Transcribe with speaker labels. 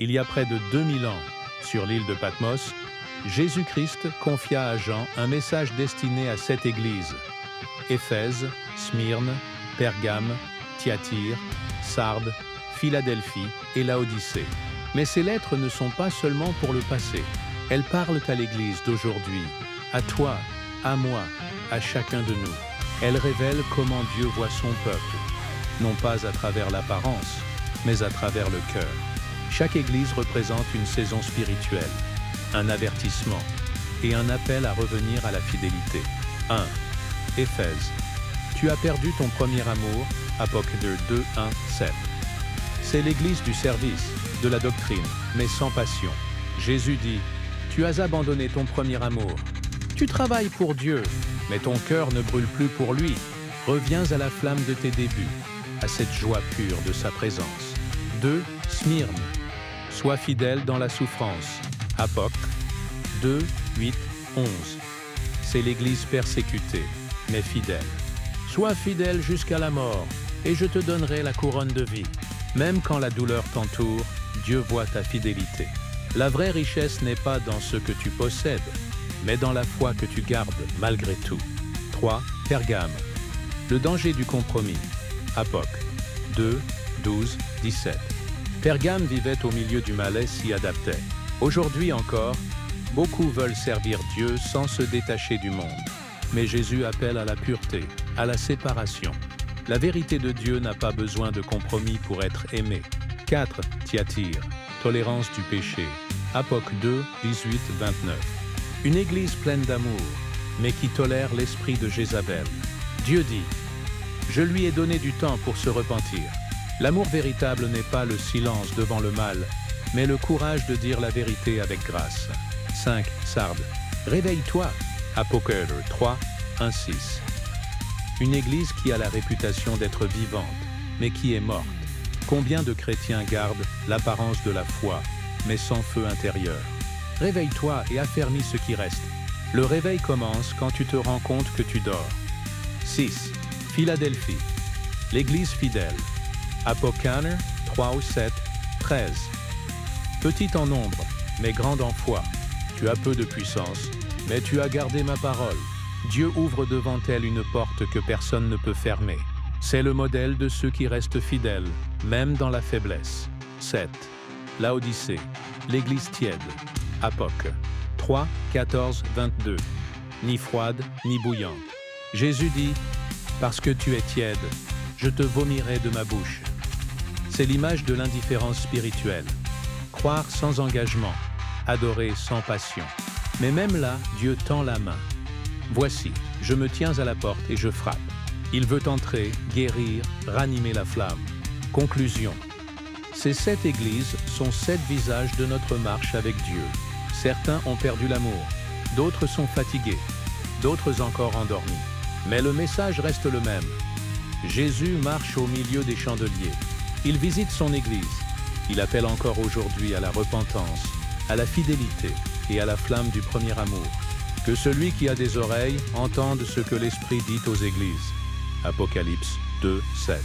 Speaker 1: Il y a près de 2000 ans, sur l'île de Patmos, Jésus-Christ confia à Jean un message destiné à 7 églises: Éphèse, Smyrne, Pergame, Thyatire, Sardes, Philadelphie et Laodicée. Mais ces lettres ne sont pas seulement pour le passé. Elles parlent à l'Église d'aujourd'hui, à toi, à moi, à chacun de nous. Elles révèlent comment Dieu voit son peuple, non pas à travers l'apparence, mais à travers le cœur. Chaque Église représente une saison spirituelle, un avertissement et un appel à revenir à la fidélité. 1. Éphèse. Tu as perdu ton premier amour, Apocalypse 2, 1, 7. C'est l'Église du service, de la doctrine, mais sans passion. Jésus dit: tu as abandonné ton premier amour. Tu travailles pour Dieu, mais ton cœur ne brûle plus pour lui. Reviens à la flamme de tes débuts, à cette joie pure de sa présence. 2. Smyrne. Sois fidèle dans la souffrance. Apoc 2, 8, 11. C'est l'Église persécutée, mais fidèle. Sois fidèle jusqu'à la mort, et je te donnerai la couronne de vie. Même quand la douleur t'entoure, Dieu voit ta fidélité. La vraie richesse n'est pas dans ce que tu possèdes, mais dans la foi que tu gardes malgré tout. 3. Pergame. Le danger du compromis. Apoc 2, 12, 17. Pergame vivait au milieu du malais s'y adaptait. Aujourd'hui encore, beaucoup veulent servir Dieu sans se détacher du monde. Mais Jésus appelle à la pureté, à la séparation. La vérité de Dieu n'a pas besoin de compromis pour être aimée. 4. Thyatire. Tolérance du péché. Apoc 2, 18, 29. Une église pleine d'amour, mais qui tolère l'esprit de Jézabel. Dieu dit: je lui ai donné du temps pour se repentir. L'amour véritable n'est pas le silence devant le mal, mais le courage de dire la vérité avec grâce. 5. Sardes. Réveille-toi. Apocalypse 3, 1, 6. Une église qui a la réputation d'être vivante, mais qui est morte. Combien de chrétiens gardent l'apparence de la foi, mais sans feu intérieur? Réveille-toi et affermis ce qui reste. Le réveil commence quand tu te rends compte que tu dors. 6. Philadelphie. L'église fidèle. Apocalypse 3 ou 7, 13. Petite en nombre, mais grande en foi. Tu as peu de puissance, mais tu as gardé ma parole. Dieu ouvre devant elle une porte que personne ne peut fermer. C'est le modèle de ceux qui restent fidèles, même dans la faiblesse. 7. Laodicée. L'église tiède. Apoc 3, 14, 22. Ni froide, ni bouillante. Jésus dit: parce que tu es tiède, je te vomirai de ma bouche. C'est l'image de l'indifférence spirituelle. Croire sans engagement, adorer sans passion. Mais même là, Dieu tend la main. Voici, je me tiens à la porte et je frappe. Il veut entrer, guérir, ranimer la flamme. Conclusion. Ces 7 églises sont 7 visages de notre marche avec Dieu. Certains ont perdu l'amour, d'autres sont fatigués, d'autres encore endormis. Mais le message reste le même. Jésus marche au milieu des chandeliers. Il visite son église. Il appelle encore aujourd'hui à la repentance, à la fidélité et à la flamme du premier amour. Que celui qui a des oreilles entende ce que l'Esprit dit aux églises. Apocalypse 2, 7.